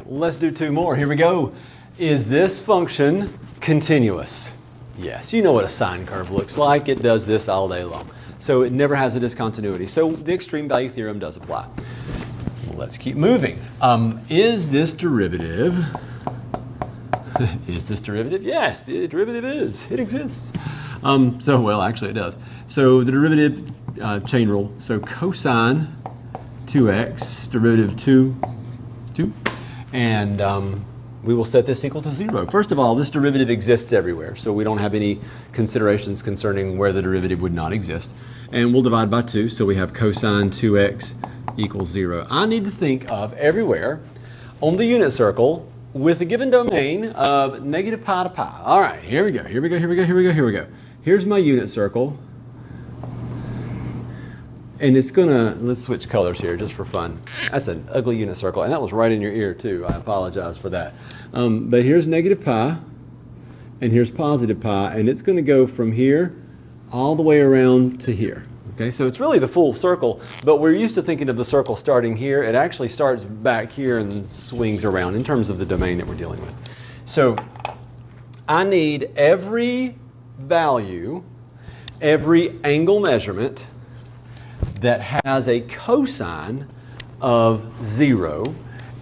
let's do two more. Here we go. Is this function continuous? Yes, you know what a sine curve looks like. It does this all day long. So it never has a discontinuity. So the extreme value theorem does apply. Let's keep moving. Is this derivative? Is this derivative? Yes, the derivative is. It exists. Well, actually it does. So the derivative chain rule. So cosine 2x, derivative 2, and we will set this equal to 0. First of all, this derivative exists everywhere, so we don't have any considerations concerning where the derivative would not exist. And we'll divide by 2, so we have cosine 2x equals 0. I need to think of everywhere on the unit circle with a given domain of negative pi to pi. All right, here we go. Here's my unit circle. And it's gonna, let's switch colors here just for fun. That's an ugly unit circle, and that was right in your ear too. I apologize for that. But here's negative pi, and here's positive pi, and it's gonna go from here all the way around to here. Okay, so it's really the full circle, but we're used to thinking of the circle starting here. It actually starts back here and swings around in terms of the domain that we're dealing with. So I need every value, every angle measurement that has a cosine of 0,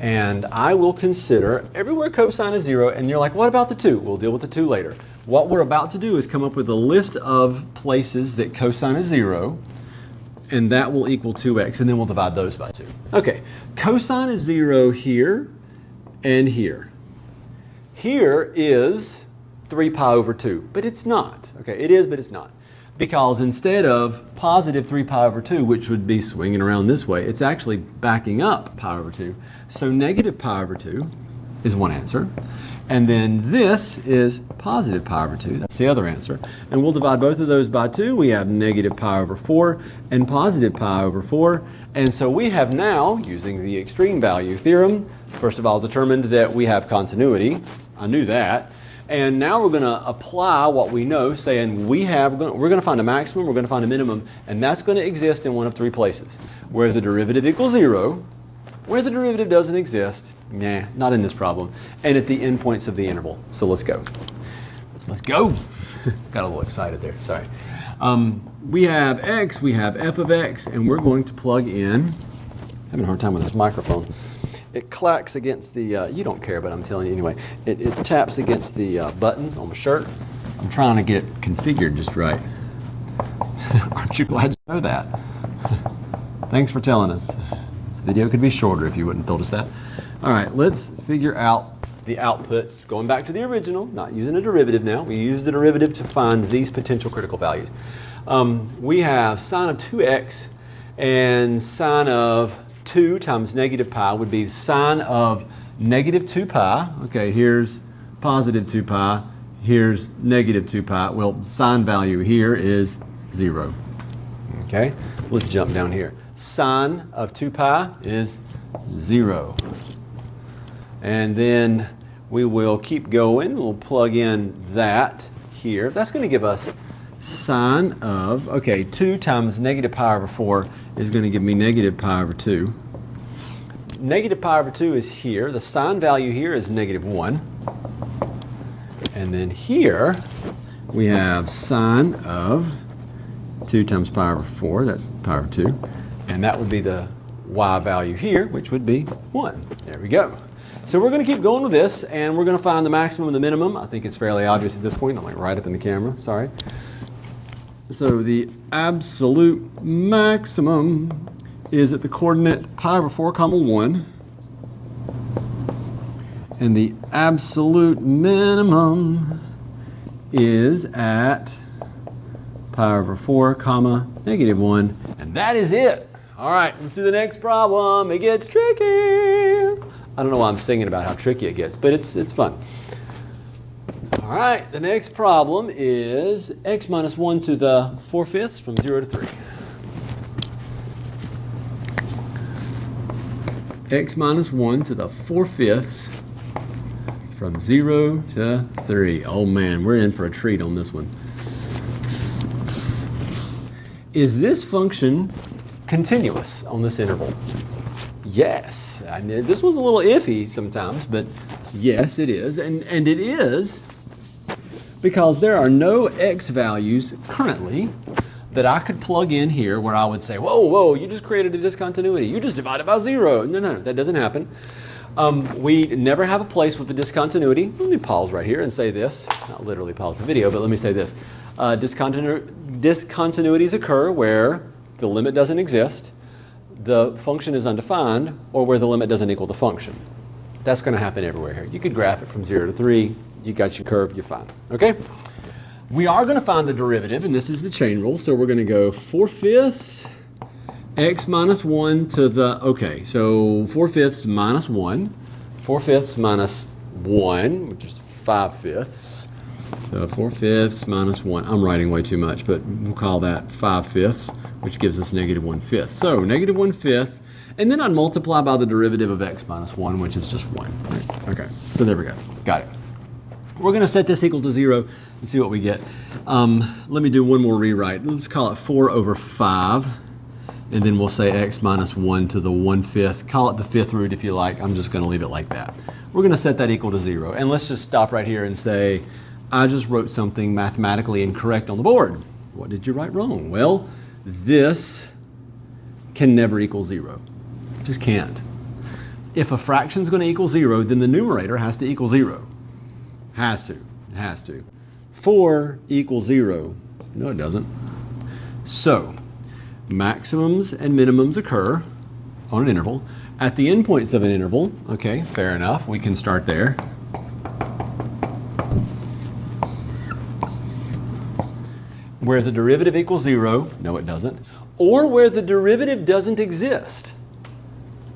and I will consider everywhere cosine is 0, and you're like, what about the 2? We'll deal with the 2 later. What we're about to do is come up with a list of places that cosine is 0, and that will equal 2x, and then we'll divide those by 2. Okay, cosine is 0 here and here. Here is 3 pi over 2, but it's not. Okay, it is, but it's not. Because instead of positive 3 pi over 2, which would be swinging around this way, it's actually backing up pi over 2. So negative pi over 2 is one answer. And then this is positive pi over 2. That's the other answer. And we'll divide both of those by 2. We have negative pi over 4 and positive pi over 4. And so we have now, using the extreme value theorem, first of all determined that we have continuity. I knew that. And now we're going to apply what we know, saying we're going to find a maximum, we're going to find a minimum, and that's going to exist in one of 3 places. Where the derivative equals 0, where the derivative doesn't exist, nah, not in this problem, and at the endpoints of the interval. So let's go. Let's go. Got a little excited there, sorry. We have x, we have f of x, and we're going to plug in, having a hard time with this microphone. It clacks against the, you don't care, but I'm telling you anyway. It taps against the buttons on my shirt. I'm trying to get it configured just right. Aren't you glad you know that? Thanks for telling us. This video could be shorter if you wouldn't have told us that. All right, let's figure out the outputs. Going back to the original, not using a derivative now. We use the derivative to find these potential critical values. We have sine of 2x and sine of 2 times negative pi would be sine of negative 2 pi. Okay, here's positive 2 pi. Here's negative 2 pi. Well, sine value here is 0. Okay, let's jump down here. Sine of 2 pi is 0. And then we will keep going. We'll plug in that here. That's going to give us sine of, okay, 2 times negative pi over 4 is going to give me negative pi over 2. Negative pi over 2 is here. The sine value here is negative 1. And then here we have sine of 2 times pi over 4. That's pi over 2. And that would be the y value here, which would be 1. There we go. So we're going to keep going with this, and we're going to find the maximum and the minimum. I think it's fairly obvious at this point. I'm like right up in the camera. Sorry. So the absolute maximum is at the coordinate pi over 4 comma 1, and the absolute minimum is at pi over 4 comma negative 1, and that is it. All right, let's do the next problem. It gets tricky. I don't know why I'm singing about how tricky it gets, but it's fun. All right, the next problem is x minus 1 to the 4/5 from 0 to 3. X minus 1 to the 4/5 from 0 to 3. Oh man, we're in for a treat on this one. Is this function continuous on this interval? Yes, I knew this was a little iffy sometimes, but yes, it is. And it is because there are no x values currently that I could plug in here where I would say, whoa, you just created a discontinuity. You just divided by 0. No, that doesn't happen. We never have a place with a discontinuity. Let me pause right here and say this. Not literally pause the video, but let me say this. Discontinuities occur where the limit doesn't exist, the function is undefined, or where the limit doesn't equal the function. That's going to happen everywhere here. You could graph it from 0 to 3. You got your curve, you're fine. Okay? We are going to find the derivative, and this is the chain rule. So we're going to go 4/5 x minus 1 to the, okay, so 4/5 minus 1. 4/5 minus 1, which is 5/5. So 4/5 minus 1. I'm writing way too much, but we'll call that 5/5, which gives us negative 1/5. So negative 1/5, and then I'd multiply by the derivative of x minus 1, which is just 1. Right? Okay, so there we go. Got it. We're going to set this equal to 0 and see what we get. Let me do one more rewrite. Let's call it 4/5, and then we'll say x minus 1 to the 1/5. Call it the 5th root if you like. I'm just going to leave it like that. We're going to set that equal to 0. And let's just stop right here and say, I just wrote something mathematically incorrect on the board. What did you write wrong? Well, this can never equal 0. It just can't. If a fraction is going to equal 0, then the numerator has to equal 0. Has to. It has to. 4 equals 0. No, it doesn't. So, maximums and minimums occur on an interval. At the endpoints of an interval, okay, fair enough, we can start there. Where the derivative equals 0, no it doesn't, or where the derivative doesn't exist.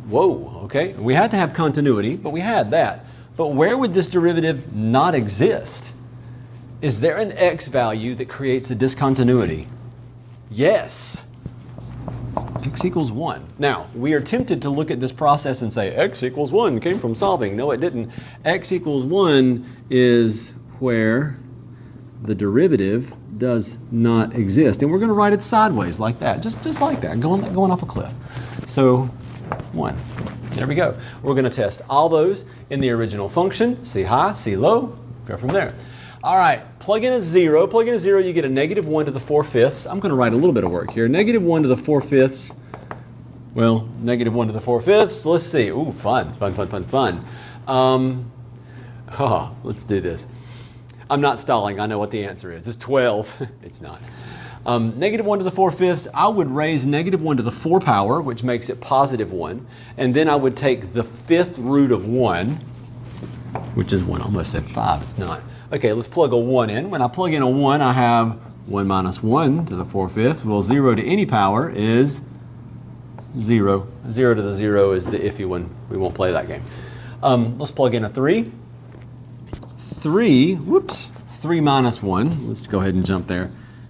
Whoa, okay, we had to have continuity, but we had that. But where would this derivative not exist? Is there an x value that creates a discontinuity? Yes. X equals 1. Now, we are tempted to look at this process and say, x equals 1 came from solving. No, it didn't. X equals 1 is where the derivative does not exist. And we're going to write it sideways like that, just like that, going up a cliff. So 1. There we go. We're going to test all those in the original function. See high, see low, go from there. All right, plug in a 0. Plug in a 0, you get a negative 1 to the 4/5. I'm going to write a little bit of work here. Negative 1 to the 4/5. Well, negative 1 to the 4/5. Let's see. Ooh, fun. Let's do this. I'm not stalling. I know what the answer is. It's 12. It's not. Negative 1 to the 4/5, I would raise negative 1 to the 4 power, which makes it positive 1. And then I would take the 5th root of 1, which is 1. I almost said 5. It's not. Okay, let's plug a 1 in. When I plug in a 1, I have 1 minus 1 to the 4/5. Well, 0 to any power is 0. 0 to the 0 is the iffy one. We won't play that game. Let's plug in a 3. 3 minus 1. Let's go ahead and jump there.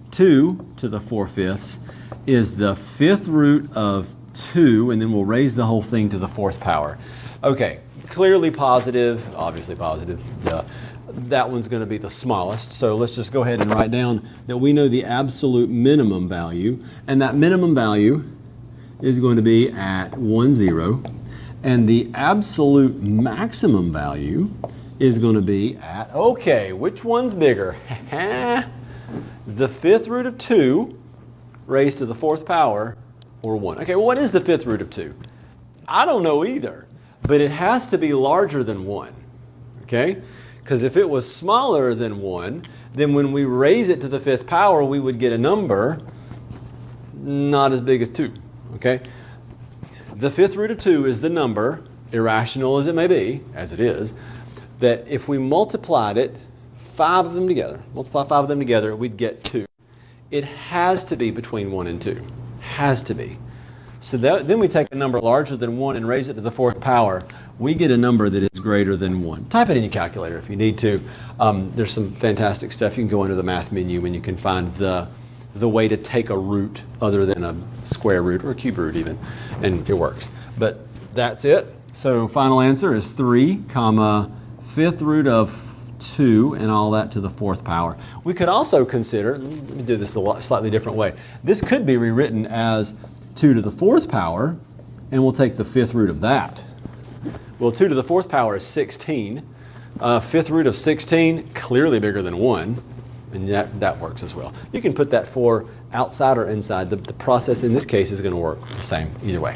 2 to the 4/5 is the 5th root of 2, and then we'll raise the whole thing to the 4th power. Okay, clearly positive, obviously positive. That one's going to be the smallest, so let's just go ahead and write down that we know the absolute minimum value, and that minimum value is going to be at 1, 0, and the absolute maximum value is going to be at, okay, which one's bigger? The 5th root of 2 raised to the 4th power, or 1. Okay, well, what is the 5th root of 2? I don't know either, but it has to be larger than 1, okay? Because if it was smaller than 1, then when we raise it to the 5th power, we would get a number not as big as 2, okay? The 5th root of 2 is the number, irrational as it may be, as it is, that if we multiplied it, 5 of them together, multiply 5 of them together, we'd get 2. It has to be between 1 and 2. Has to be. So then we take a number larger than 1 and raise it to the 4th power. We get a number that is greater than 1. Type it in your calculator if you need to. There's some fantastic stuff. You can go into the math menu and you can find the way to take a root other than a square root or a cube root even, and it works. But that's it. So final answer is 3, 5th root of 2 and all that to the 4th power. We could also consider, let me do this a slightly different way. This could be rewritten as 2 to the 4th power and we'll take the fifth root of that. Well, 2 to the fourth power is 16. Fifth root of 16, clearly bigger than 1, and that works as well. You can put that 4 outside or inside. The process in this case is going to work the same either way.